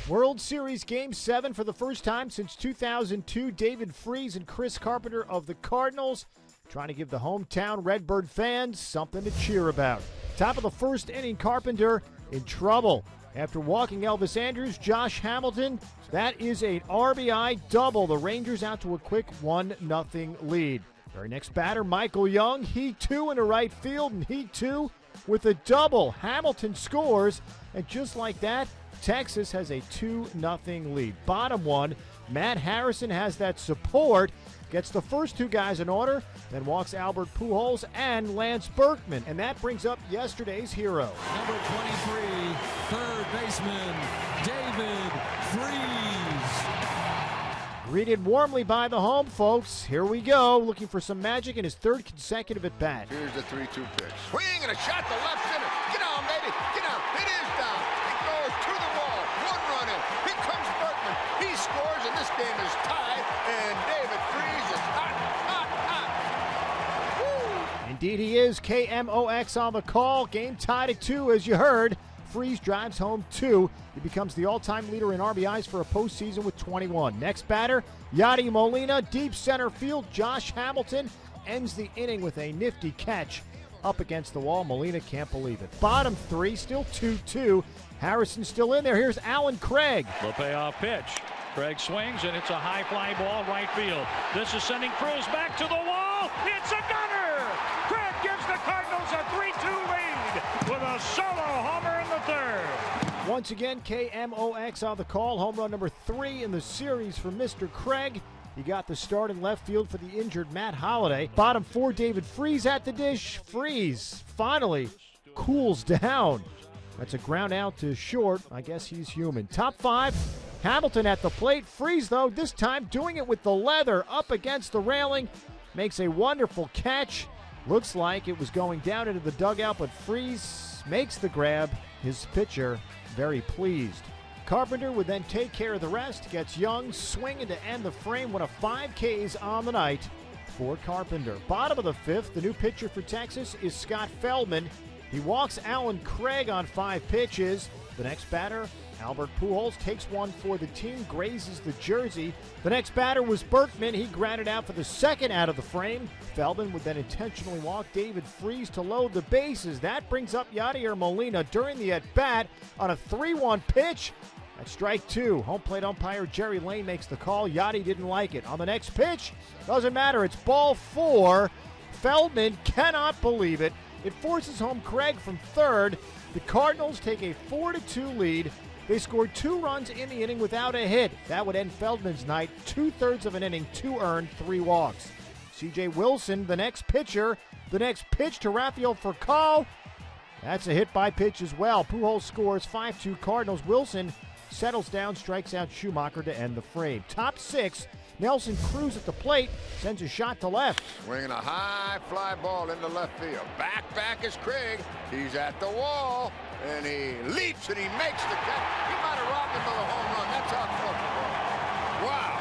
World Series Game 7 for the first time since 2002. David Freese and Chris Carpenter of the Cardinals trying to give the hometown Redbird fans something to cheer about. Top of the first inning, Carpenter in trouble. After walking Elvis Andrus, Josh Hamilton, that is an RBI double. The Rangers out to a quick 1-0 lead. Very next batter, Michael Young. He too into right field, and he too with a double. Hamilton scores, and just like that, Texas has a 2-0 lead. Bottom one, Matt Harrison has that support, gets the first two guys in order, then walks Albert Pujols and Lance Berkman. And that brings up yesterday's hero. Number 23, third baseman, David Freese. Greeted warmly by the home folks. Here we go, looking for some magic in his third consecutive at-bat. Here's the 3-2 pitch. Swing and a shot to left center. Get on, baby. Get on. It is down. It goes to the wall. One run in. Here comes Berkman. He scores, and this game is tied. And David Freese is hot, hot, hot. Woo! Indeed he is. KMOX on the call. Game tied at 2, as you heard. Freese drives home 2. He becomes the all-time leader in RBIs for a postseason with 21. Next batter, Yadi Molina, deep center field. Josh Hamilton ends the inning with a nifty catch up against the wall. Molina can't believe it. Bottom 3, still 2-2. Harrison still in there. Here's Alan Craig. The payoff pitch. Craig swings, and it's a high fly ball right field. This is sending Cruz back to the wall. It's a gunner! Craig gives the Cardinals a 3-2 lead with a solo homer in the third. Once again, KMOX on the call. Home run number 3 in the series for Mr. Craig. He got the start in left field for the injured Matt Holliday. Bottom 4, David Freese at the dish. Freese finally cools down. That's a ground out to short. I guess he's human. Top 5, Hamilton at the plate. Freese, though, this time doing it with the leather up against the railing. Makes a wonderful catch. Looks like it was going down into the dugout, but Freese makes the grab. His pitcher very pleased. Carpenter would then take care of the rest. Gets Young swinging to end the frame. One of 5 Ks on the night for Carpenter. Bottom of the 5th, the new pitcher for Texas is Scott Feldman. He walks Alan Craig on 5 pitches. The next batter, Albert Pujols, takes one for the team, grazes the jersey. The next batter was Berkman. He grounded out for the second out of the frame. Feldman would then intentionally walk David Freese to load the bases. That brings up Yadier Molina during the at-bat on a 3-1 pitch. At strike 2, home plate umpire Jerry Lane makes the call. Yadi didn't like it. On the next pitch, doesn't matter. It's ball 4. Feldman cannot believe it. It forces home Craig from third. The Cardinals take a 4-2 lead. They scored 2 runs in the inning without a hit. That would end Feldman's night. 2/3 of an inning, 2 earned, 3 walks. C.J. Wilson, the next pitcher. The next pitch to Rafael Furcal. That's a hit by pitch as well. Pujols scores 5-2 Cardinals. Wilson settles down, strikes out Schumacher to end the frame. Top 6, Nelson Cruz at the plate, sends a shot to left. Swinging a high fly ball into left field. Back is Craig. He's at the wall, and he leaps, and he makes the catch. He might have robbed him of a home run. That's how close it was. Wow.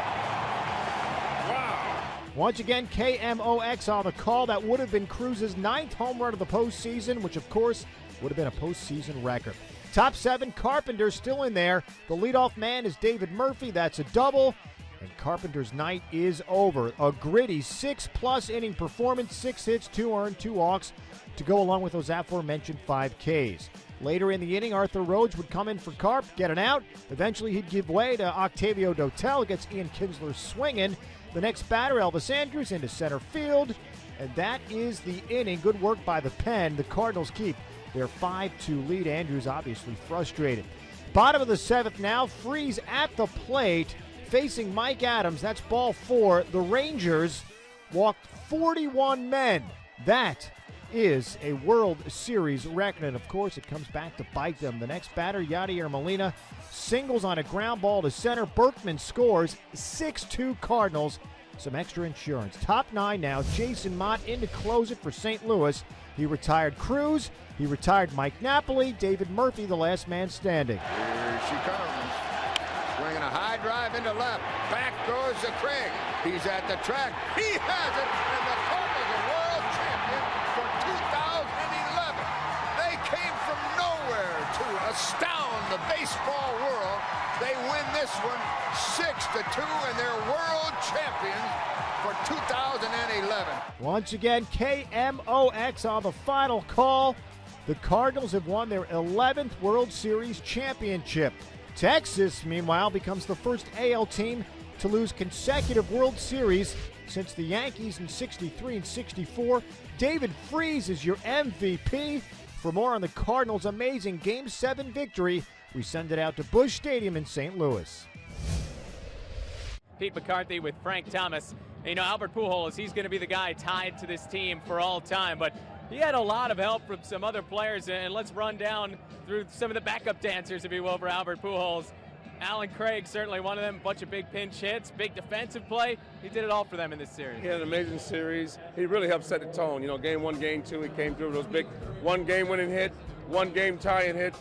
Once again, KMOX on the call. That would have been Cruz's 9th home run of the postseason, which, of course, would have been a postseason record. Top 7, Carpenter still in there. The leadoff man is David Murphy. That's a double. And Carpenter's night is over. A gritty 6+ inning performance, 6 hits, 2 earned, 2 walks to go along with those aforementioned 5 Ks. Later in the inning, Arthur Rhodes would come in for Carp, get an out. Eventually, he'd give way to Octavio Dotel. Gets Ian Kinsler swinging. The next batter, Elvis Andrus, into center field. And that is the inning. Good work by the pen. The Cardinals keep their 5-2 lead. Andrus obviously frustrated. Bottom of the 7th now, Freese at the plate, facing Mike Adams. That's ball 4. The Rangers walked 41 men. That is a World Series record, and of course it comes back to bite them. The next batter, Yadier Molina, singles on a ground ball to center. Berkman scores. 6-2 Cardinals. Some extra insurance. Top 9 now, Jason Mott in to close it for St. Louis. He retired Cruz. He retired Mike Napoli. David Murphy, the last man standing. Here she comes. Swinging a high drive into left. Back goes to Craig. He's at the track. He has it, and the Cardinals are world champion for 2011. They came from nowhere to astound the baseball world. They this one 6-2, and they're world champions for 2011. Once again, KMOX on the final call. The Cardinals have won their 11th World Series championship. Texas, meanwhile, becomes the first AL team to lose consecutive World Series since the Yankees in '63 and '64. David Freese is your MVP. For more on the Cardinals' amazing Game 7 victory, we send it out to Busch Stadium in St. Louis. Pete McCarthy with Frank Thomas. You know, Albert Pujols, he's going to be the guy tied to this team for all time, but he had a lot of help from some other players, and let's run down through some of the backup dancers, if you will, for Albert Pujols. Alan Craig, certainly one of them, a bunch of big pinch hits, big defensive play. He did it all for them in this series. He had an amazing series. He really helped set the tone. You know, game 1, game 2, he came through with those big one-game winning hit, one-game tying hit.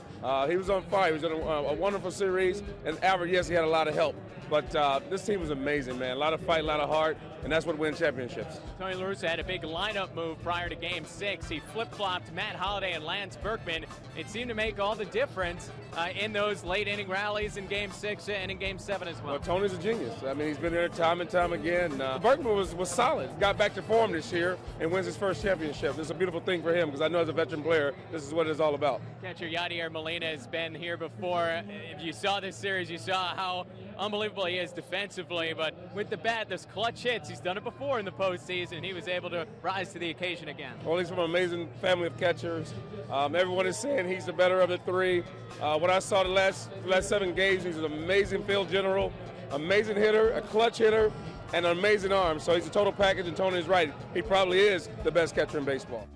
He was on fire. He was in a wonderful series. And Albert, yes, he had a lot of help. But this team was amazing, man. A lot of fight, a lot of heart, and that's what wins championships. Tony La Russa had a big lineup move prior to Game 6. He flip-flopped Matt Holliday and Lance Berkman. It seemed to make all the difference in those late-inning rallies in Game 6 and in Game 7 as well. Well, Tony's a genius. I mean, he's been there time and time again. Berkman was solid. Got back to form this year and wins his first championship. It's a beautiful thing for him because I know as a veteran player, this is what it's all about. Catcher Yadier Molina has been here before. If you saw this series, you saw how unbelievable he is defensively, but with the bat, those clutch hits, he's done it before in the postseason. He was able to rise to the occasion again. Well, he's from an amazing family of catchers. Everyone is saying he's the better of the three. What I saw the last 7 games, he's an amazing field general, amazing hitter, a clutch hitter, and an amazing arm. So he's a total package, and Tony is right. He probably is the best catcher in baseball.